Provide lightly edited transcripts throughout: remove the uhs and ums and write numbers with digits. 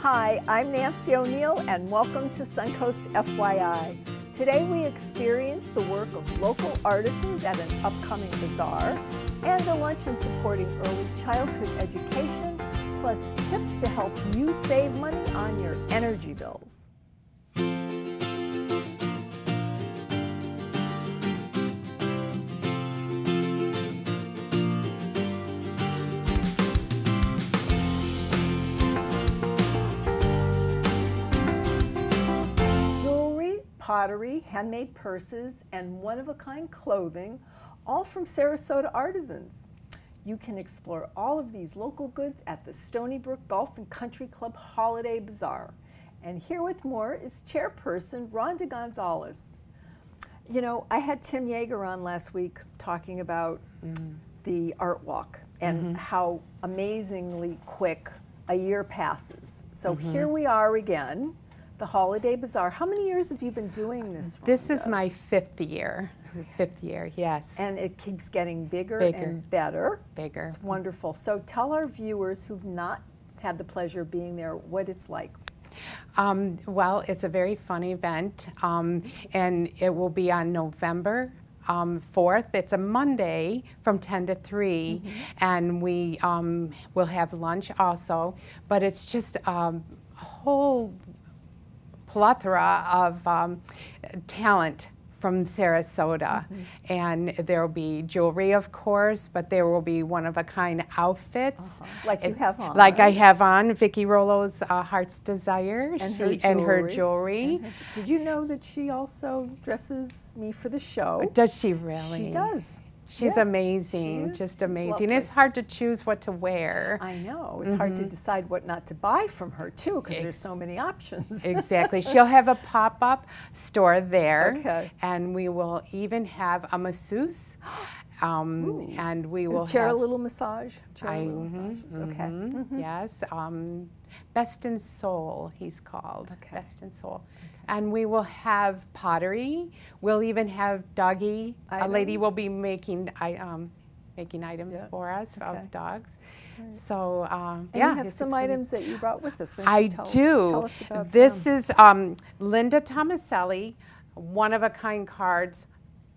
Hi, I'm Nancy O'Neill and welcome to Suncoast FYI. Today we experience the work of local artisans at an upcoming bazaar and a luncheon supporting early childhood education, plus tips to help you save money on your energy bills. Pottery, handmade purses, and one-of-a-kind clothing, all from Sarasota artisans. You can explore all of these local goods at the Stony Brook Golf and Country Club Holiday Bazaar. And here with more is Chairperson Rhonda Gonzalez. You know, I had Tim Yeager on last week talking about the art walk and how amazingly quick a year passes. So here we are again. The Holiday Bazaar. How many years have you been doing this, Rhonda? This is my fifth year, yes. And it keeps getting bigger and better. Bigger. It's wonderful. So tell our viewers who've not had the pleasure of being there what it's like. Well, it's a very fun event, and it will be on November 4th. It's a Monday from 10 to 3, and we will have lunch also, but it's just a whole plethora of talent from Sarasota, and there will be jewelry, of course, but there will be one-of-a-kind outfits. Like you have on. Like I have on Vicki Rollo's Heart's Desire and her jewelry. Did you know that she also dresses me for the show? Does she really? She does. She's amazing, just amazing. It's hard to choose what to wear. I know. It's hard to decide what not to buy from her, too, because there's so many options. Exactly. She'll have a pop-up store there. Okay. And we will even have a masseuse. And we will Chair have a little massage. Massages. Okay. Yes. Best in Soul, he's called. Okay. Best in Soul. And we will have pottery. We'll even have doggy. A lady will be making items for us of dogs. Right. So and you have some items that you brought with us. I do. Tell us about this them. Is Linda Tomaselli, one-of-a-kind cards.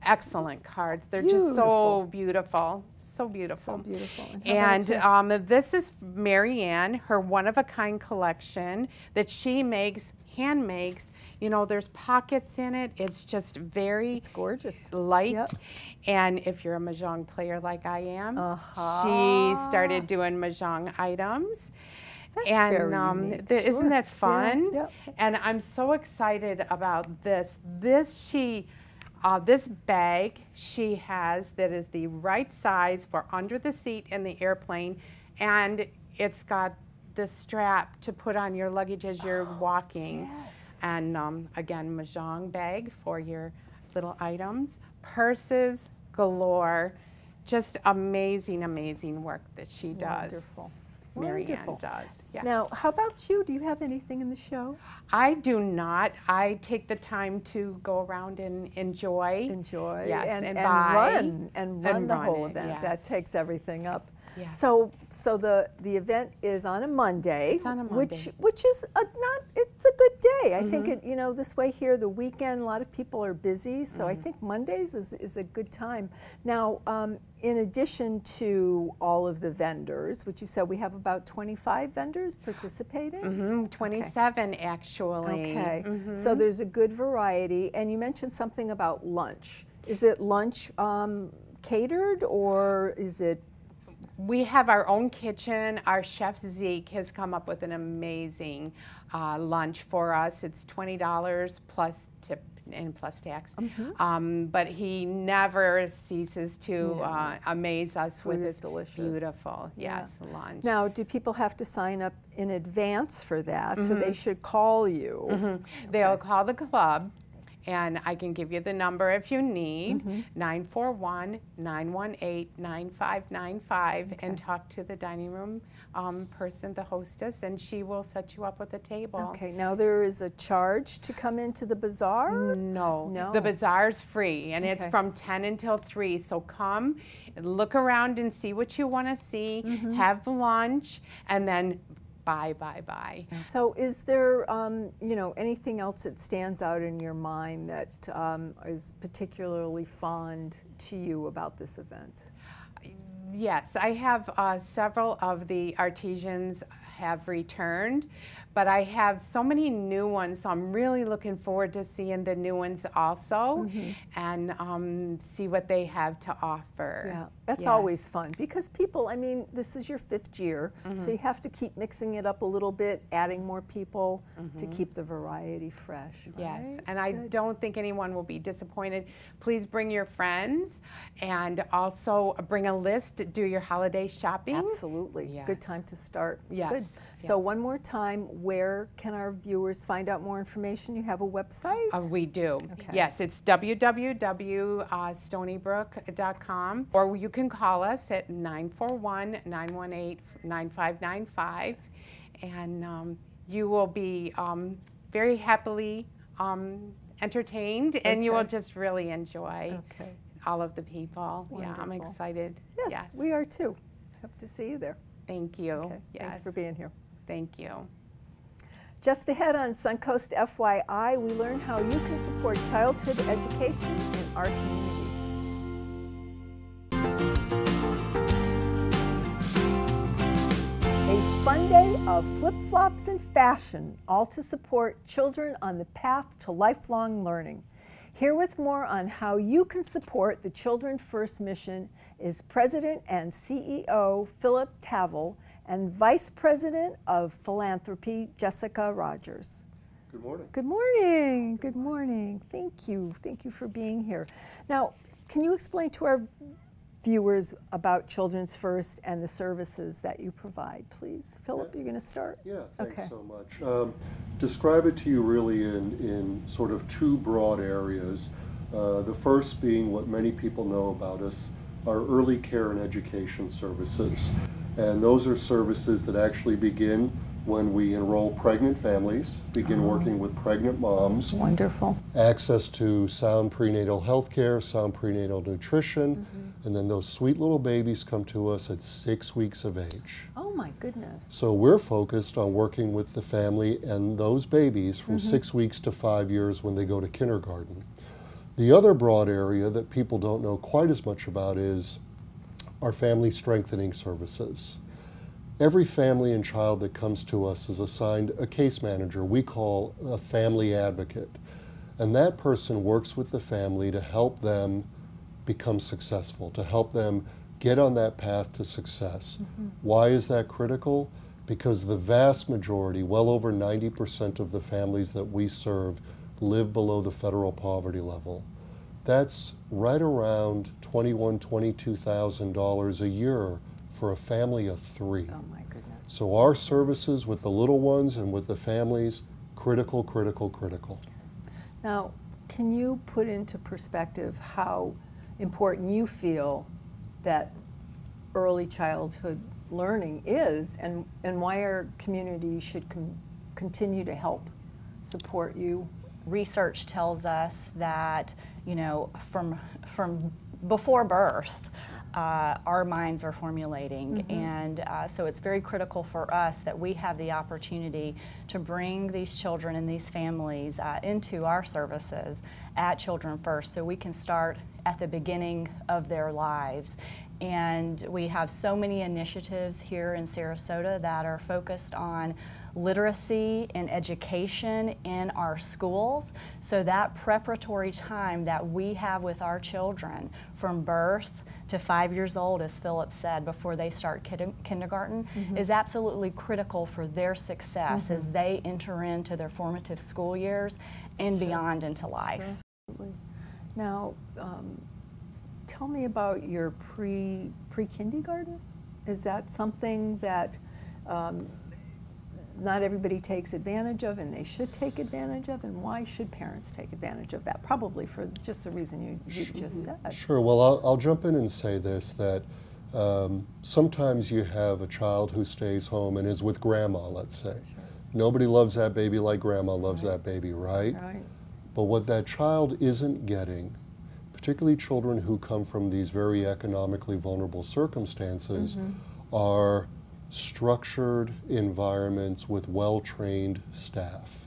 Excellent cards. They're just so beautiful. So beautiful. So beautiful. And this is Mary Ann, her one-of-a-kind collection that she makes, hand makes. You know, there's pockets in it. It's just it's gorgeous. Light. Yep. And if you're a Mahjong player like I am, she started doing Mahjong items. That's and very neat. Isn't that fun? Yeah. Yep. And I'm so excited about this. This bag she has that is the right size for under the seat in the airplane, and it's got the strap to put on your luggage as you're walking. Yes. And again, Mahjong bag for your little items. Purses galore. Just amazing, amazing work that she does. Wonderful. Mary Ann does. Yes. Now, how about you? Do you have anything in the show? I do not. I take the time to go around and enjoy. Yes, and buy. And run the whole event. Yes. That takes everything up. Yes. So the event is on a Monday. It's on a Monday. Which is it's a good day. I think this way here, the weekend, a lot of people are busy, so I think Mondays is a good time. Now, in addition to all of the vendors, which you said we have about 25 vendors participating? 27 actually. Okay, so there's a good variety, and you mentioned something about lunch. Is it lunch catered, or is it? We have our own kitchen. Our chef Zeke has come up with an amazing lunch for us. It's $20 plus tip and plus tax. But he never ceases to amaze us with his beautiful lunch. Now, do people have to sign up in advance for that? So they should call you. They'll call the club. And I can give you the number if you need, 941-918-9595, and talk to the dining room person, the hostess, and she will set you up with a table. Okay, now there is a charge to come into the bazaar? No. The bazaar's free, and it's from 10 until 3, so come, look around and see what you want to see, have lunch, and then buy. So is there, you know, anything else that stands out in your mind that is particularly fond to you about this event? Yes, I have several of the artisans have returned, but I have so many new ones, so I'm really looking forward to seeing the new ones also, and see what they have to offer. Yeah, that's Yes. always fun because people, I mean, this is your 5th year, so you have to keep mixing it up a little bit, adding more people to keep the variety fresh. Right? Yes, and I don't think anyone will be disappointed. Please bring your friends, and also bring a list, do your holiday shopping. Absolutely. Yes. Good time to start. Yes. Good. Yes. So one more time, where can our viewers find out more information? You have a website? We do. Okay. Yes, it's www.stonybrook.com, or you can call us at 941-918-9595, and you will be very happily entertained, and you will just really enjoy all of the people. Wonderful. Yeah, I'm excited. Yes, we are too. Hope to see you there. Thank you. Okay. Yes. Thanks for being here. Thank you. Just ahead on Suncoast FYI, we learn how you can support childhood education in our community. A fun day of flip-flops and fashion, all to support children on the path to lifelong learning. Here with more on how you can support the Children First mission is President and CEO Philip Tavel and Vice President of Philanthropy Jessica Rogers. Good morning. Good morning. Good morning. Thank you. Thank you for being here. Now, can you explain to our viewers about Children's First and the services that you provide, please? Philip, you're going to start? Yeah, thanks so much. Describe it to you really in sort of 2 broad areas. The first being what many people know about us, our early care and education services. And those are services that actually begin when we enroll pregnant families, begin working with pregnant moms. Wonderful. Access to sound prenatal health care, sound prenatal nutrition, and then those sweet little babies come to us at 6 weeks of age. Oh my goodness. So we're focused on working with the family and those babies from 6 weeks to 5 years when they go to kindergarten. The other broad area that people don't know quite as much about is our family strengthening services. Every family and child that comes to us is assigned a case manager we call a family advocate. And that person works with the family to help them become successful, to help them get on that path to success. Why is that critical? Because the vast majority, well over 90% of the families that we serve live below the federal poverty level. That's right around $21,000, $22,000 a year for a family of 3. Oh my goodness. So our services with the little ones and with the families, critical, critical, critical. Now, can you put into perspective how important you feel that early childhood learning is, and why our community should continue to help support you? Research tells us that, you know, from before birth, our minds are formulating, and so it's very critical for us that we have the opportunity to bring these children and these families into our services at Children First, so we can start at the beginning of their lives. And we have so many initiatives here in Sarasota that are focused on literacy and education in our schools, so that preparatory time that we have with our children from birth to 5 years old, as Philip said, before they start kindergarten, is absolutely critical for their success as they enter into their formative school years and beyond into life. Absolutely. Now, tell me about your pre-kindergarten. Is that something that not everybody takes advantage of, and they should take advantage of, and why should parents take advantage of that? Probably for just the reason you just said. Sure. Well, I'll jump in and say this, that sometimes you have a child who stays home and is with grandma, let's say. Sure. Nobody loves that baby like grandma loves that baby, right? Right. But what that child isn't getting, particularly children who come from these very economically vulnerable circumstances, are structured environments with well-trained staff,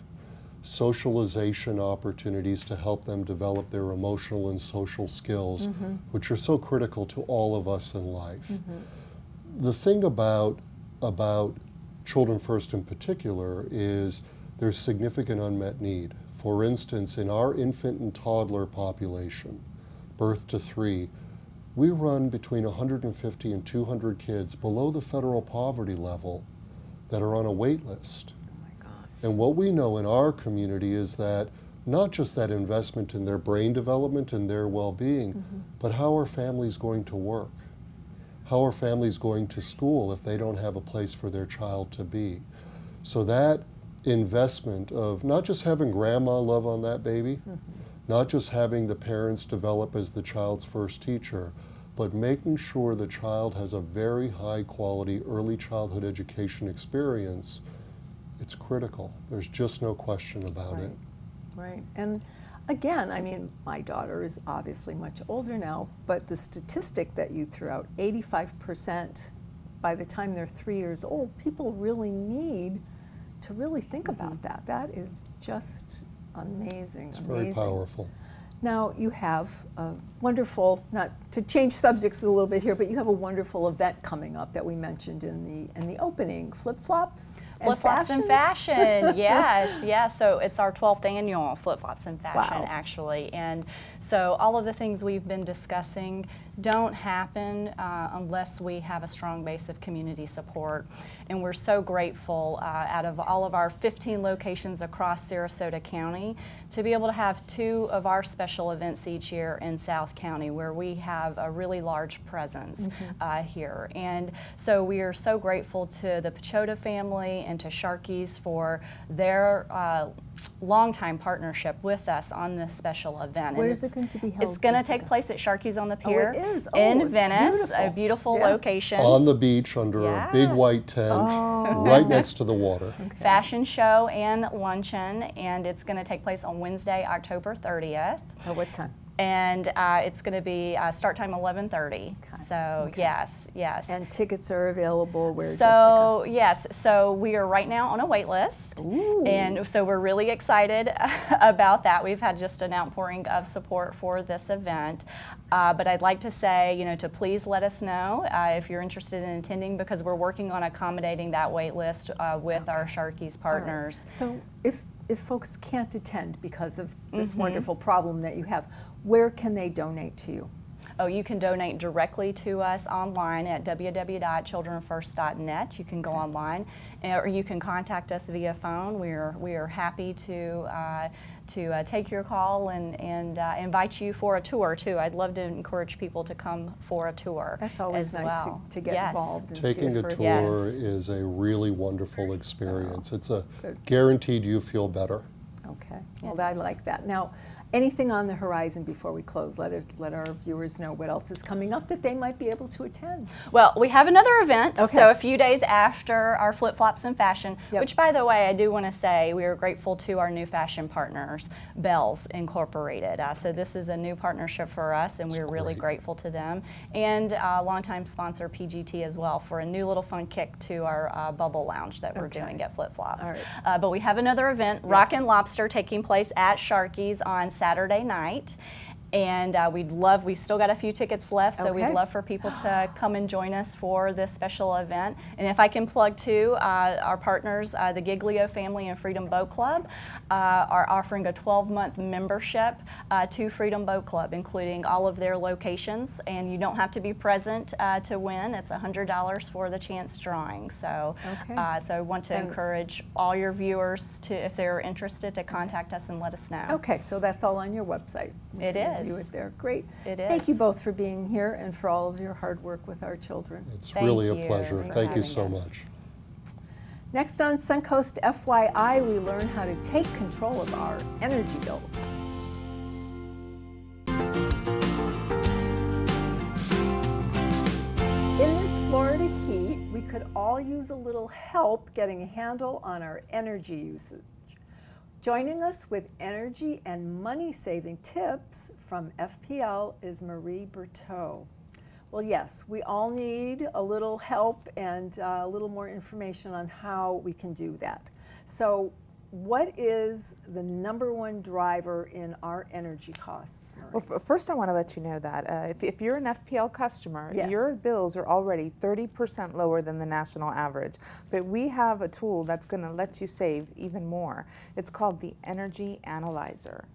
socialization opportunities to help them develop their emotional and social skills, which are so critical to all of us in life. The thing about Children First in particular is there's significant unmet need. For instance, in our infant and toddler population, birth to 3, we run between 150 and 200 kids below the federal poverty level that are on a wait list. Oh my gosh. And what we know in our community is that not just that investment in their brain development and their well-being, but how are families going to work? How are families going to school if they don't have a place for their child to be? So that investment of not just having grandma love on that baby, not just having the parents develop as the child's first teacher, but making sure the child has a very high quality early childhood education experience, it's critical. There's just no question about it. Right. And again, I mean, my daughter is obviously much older now, but the statistic that you threw out, 85% by the time they're 3 years old, people really need to really think about that. That is just amazing. It's very powerful. Now you have a wonderful, not to change subjects a little bit here, but you have a wonderful event coming up that we mentioned in the opening, Flip-Flops and Flip-Flops and Fashion, yes, yes. So it's our 12th annual Flip-Flops and Fashion, actually. And so all of the things we've been discussing don't happen unless we have a strong base of community support. And we're so grateful out of all of our 15 locations across Sarasota County to be able to have 2 of our special events each year in South County, where we have a really large presence here. And so we are so grateful to the Pechota family and to Sharkey's for their longtime partnership with us on this special event. Where is it going to be held? It's going to take place at Sharkey's on the Pier Oh, in Venice, beautiful. a beautiful location. On the beach under a big white tent, right next to the water. Fashion show and luncheon, and it's going to take place on Wednesday, October 30th. At what time? And it's going to be start time 11:30. So yes. And tickets are available where, So Jessica? yes, so we are right now on a wait list. Ooh. And so we're really excited about that. We've had just an outpouring of support for this event. But I'd like to say, to please let us know if you're interested in attending, because we're working on accommodating that wait list with our Sharkey's partners. Right. So if folks can't attend because of this wonderful problem that you have, where can they donate to you? Oh, you can donate directly to us online at www.childrenfirst.net. You can go online, or you can contact us via phone. We are happy to take your call and invite you for a tour too. I'd love to encourage people to come for a tour. That's always as nice well. to get involved. And Taking see a it tour first. is a really wonderful experience. It's a Good. guaranteed you feel better. Okay, well, I like that. Now, anything on the horizon before we close? Let our viewers know what else is coming up that they might be able to attend. Well, we have another event, Okay. so a few days after our Flip-Flops and Fashion, which, by the way, I do want to say we are grateful to our new fashion partners, Bells Incorporated. So this is a new partnership for us, and we're really grateful to them. And longtime sponsor PGT as well for a new little fun kick to our Bubble Lounge that we're doing at Flip-Flops. All right. But we have another event, Rockin' Lobster, taking place at Sharkey's on Saturday night. And we've still got a few tickets left, so we'd love for people to come and join us for this special event. And if I can plug too, our partners, the Giglio family and Freedom Boat Club, are offering a 12-month membership to Freedom Boat Club, including all of their locations. And you don't have to be present to win. It's $100 for the chance drawing. So, so I want to encourage all your viewers to, if they're interested, to contact us and let us know. Okay, so that's all on your website. It is. View it there. Great. It is. Thank you both for being here and for all of your hard work with our children. It's really a pleasure. for Thank you having so us. much. Next on Suncoast FYI, we learn how to take control of our energy bills. In this Florida heat, we could all use a little help getting a handle on our energy usage. Joining us with energy and money-saving tips from FPL is Marie Berteau. Well, yes, we all need a little help and a little more information on how we can do that. So what is the #1 driver in our energy costs, Marie? Well, first I want to let you know that if you're an FPL customer, Yes. your bills are already 30% lower than the national average. But we have a tool that's going to let you save even more. It's called the Energy Analyzer.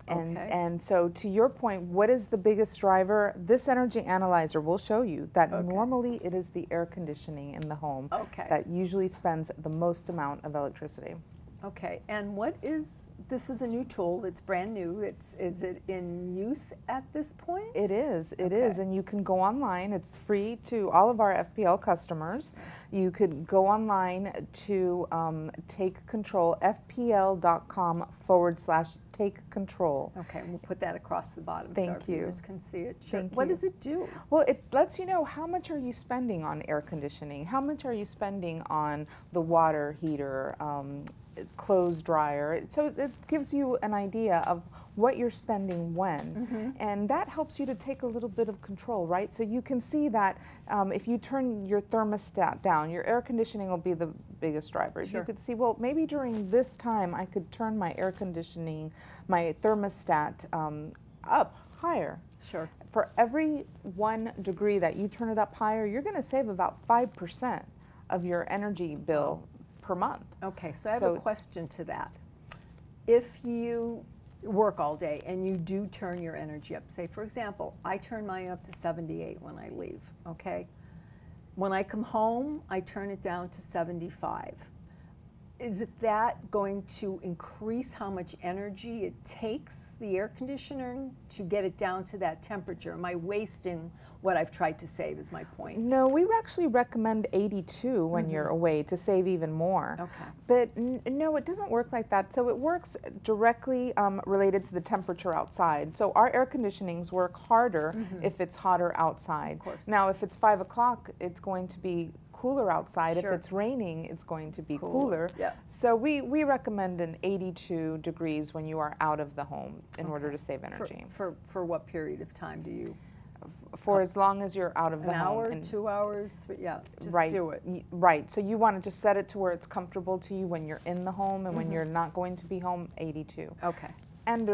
And so to your point, what is the biggest driver? This Energy Analyzer will show you that normally it is the air conditioning in the home that usually spends the most amount of electricity. Okay, and what is, this is a new tool, it's brand new, is it in use at this point? It is, and you can go online, it's free to all of our FPL customers. You could go online to take control, fpl.com/take control. Okay, and we'll put that across the bottom so our Thank you. viewers can see it. Sure. Thank What you. does it do? Well, it lets you know how much are you spending on air conditioning, how much are you spending on the water heater, clothes dryer. So it gives you an idea of what you're spending when. And that helps you to take a little bit of control, right? So you can see that if you turn your thermostat down, your air conditioning will be the biggest driver. Sure. You could see, well, maybe during this time I could turn my air conditioning, my thermostat up higher. Sure. For every 1 degree that you turn it up higher, you're going to save about 5% of your energy bill per month. Okay, so I have a question to that. If you work all day and you do turn your energy up, say for example, I turn mine up to 78 when I leave, okay? When I come home, I turn it down to 75. Is it that going to increase how much energy it takes, the air conditioner, to get it down to that temperature? Am I wasting what I've tried to save is my point? No, we actually recommend 82 when you're away to save even more. Okay. But no, it doesn't work like that. So it works directly related to the temperature outside. So our air conditionings work harder if it's hotter outside. Of course. Now, if it's 5 o'clock, it's going to be cooler outside. Sure. If it's raining, it's going to be cooler. Yeah. So we recommend an 82 degrees when you are out of the home in order to save energy. For what period of time do you? For as long as you're out of the An home. hour, And 2 hours, 3, yeah, just right, do it. Right, so you want to just set it to where it's comfortable to you when you're in the home, and when you're not going to be home, 82. Okay. And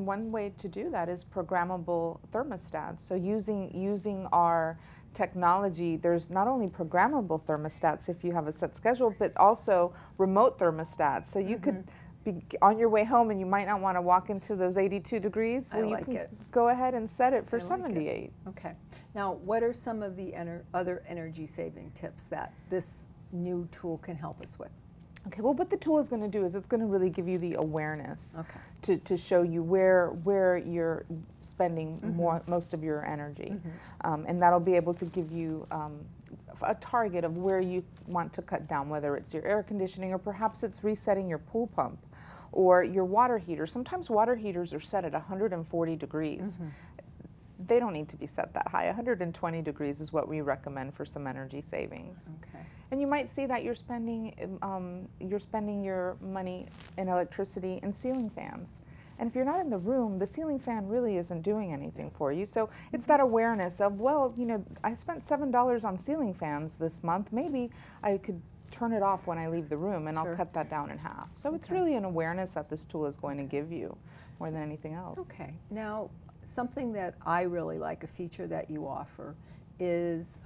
one way to do that is programmable thermostats. So using our technology, there's not only programmable thermostats if you have a set schedule, but also remote thermostats. So you could be on your way home and you might not want to walk into those 82 degrees. Well, you can go ahead and set it for 78. Okay. Now, what are some of the other energy saving tips that this new tool can help us with? Okay, well, what the tool is going to do is it's going to really give you the awareness to show you where you're spending most of your energy. And that'll be able to give you a target of where you want to cut down, whether it's your air conditioning or perhaps it's resetting your pool pump or your water heater. Sometimes water heaters are set at 140 degrees. They don't need to be set that high. 120 degrees is what we recommend for some energy savings. Okay. And you might see that you're spending your money in electricity in ceiling fans. And if you're not in the room, the ceiling fan really isn't doing anything for you. So it's that awareness of, well, you know, I spent $7 on ceiling fans this month. Maybe I could turn it off when I leave the room, and I'll cut that down in half. So it's really an awareness that this tool is going to give you more than anything else. Okay. Now, something that I really like, a feature that you offer, is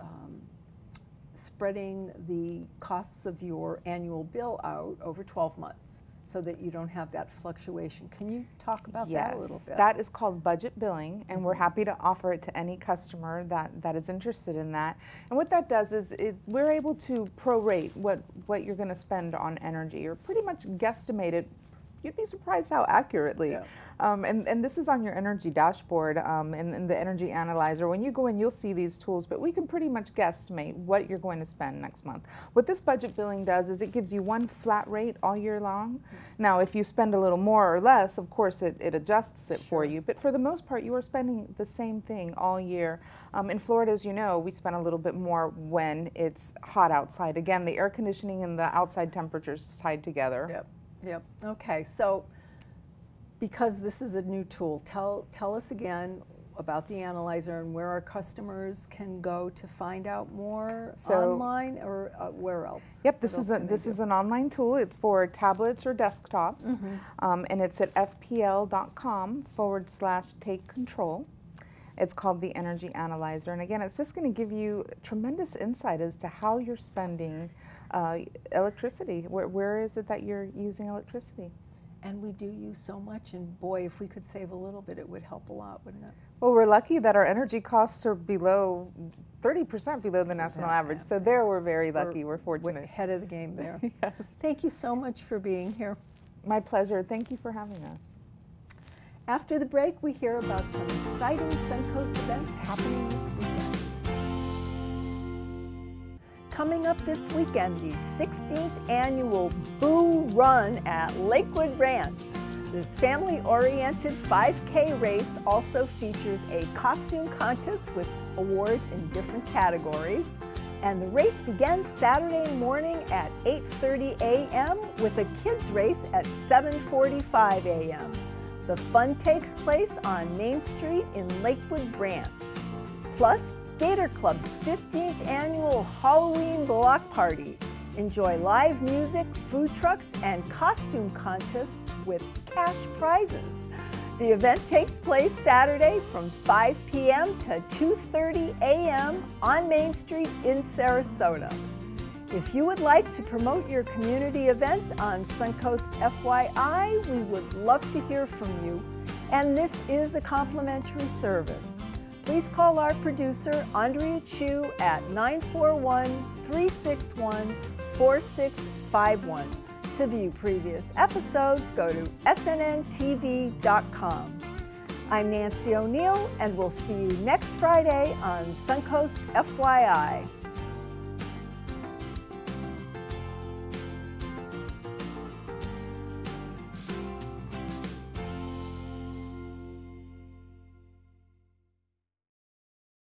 spreading the costs of your annual bill out over 12 months so that you don't have that fluctuation. Can you talk about that a little bit? Yes, that is called budget billing, and we're happy to offer it to any customer that is interested in that. And what that does is we're able to prorate what you're going to spend on energy, or pretty much guesstimate it. You'd be surprised how accurately. Yeah. And this is on your energy dashboard in the Energy Analyzer. When you go in, you'll see these tools, but we can pretty much guesstimate what you're going to spend next month. What this budget billing does is it gives you one flat rate all year long. Now, if you spend a little more or less, of course, it adjusts it for you. But for the most part, you are spending the same thing all year. In Florida, as you know, we spend a little bit more when it's hot outside. Again, the air conditioning and the outside temperatures is tied together. Yep. Yep. Okay. So, because this is a new tool, tell us again about the analyzer and where our customers can go to find out more So- online or where else? Yep, What this else is can they do? an online tool. It's for tablets or desktops, and it's at fpl.com/take control. It's called the Energy Analyzer, and again, it's just going to give you tremendous insight as to how you're spending electricity. Where is it that you're using electricity? And we do use so much, and boy, if we could save a little bit, it would help a lot, wouldn't it? Well, we're lucky that our energy costs are below 30% below the national average. So there, we're very lucky. We're fortunate. Ahead of the game there. Yes. Thank you so much for being here. My pleasure. Thank you for having us. After the break, we hear about some exciting Suncoast events happening this weekend. Coming up this weekend, the 16th annual Boo Run at Lakewood Ranch. This family-oriented 5K race also features a costume contest with awards in different categories. And the race begins Saturday morning at 8:30 a.m. with a kids race at 7:45 a.m. The fun takes place on Main Street in Lakewood Branch. Plus, Gator Club's 15th annual Halloween block party. Enjoy live music, food trucks, and costume contests with cash prizes. The event takes place Saturday from 5 p.m. to 2:30 a.m. on Main Street in Sarasota. If you would like to promote your community event on Suncoast FYI, we would love to hear from you. And this is a complimentary service. Please call our producer, Andrea Chu, at 941-361-4651. To view previous episodes, go to snntv.com. I'm Nancy O'Neill, and we'll see you next Friday on Suncoast FYI.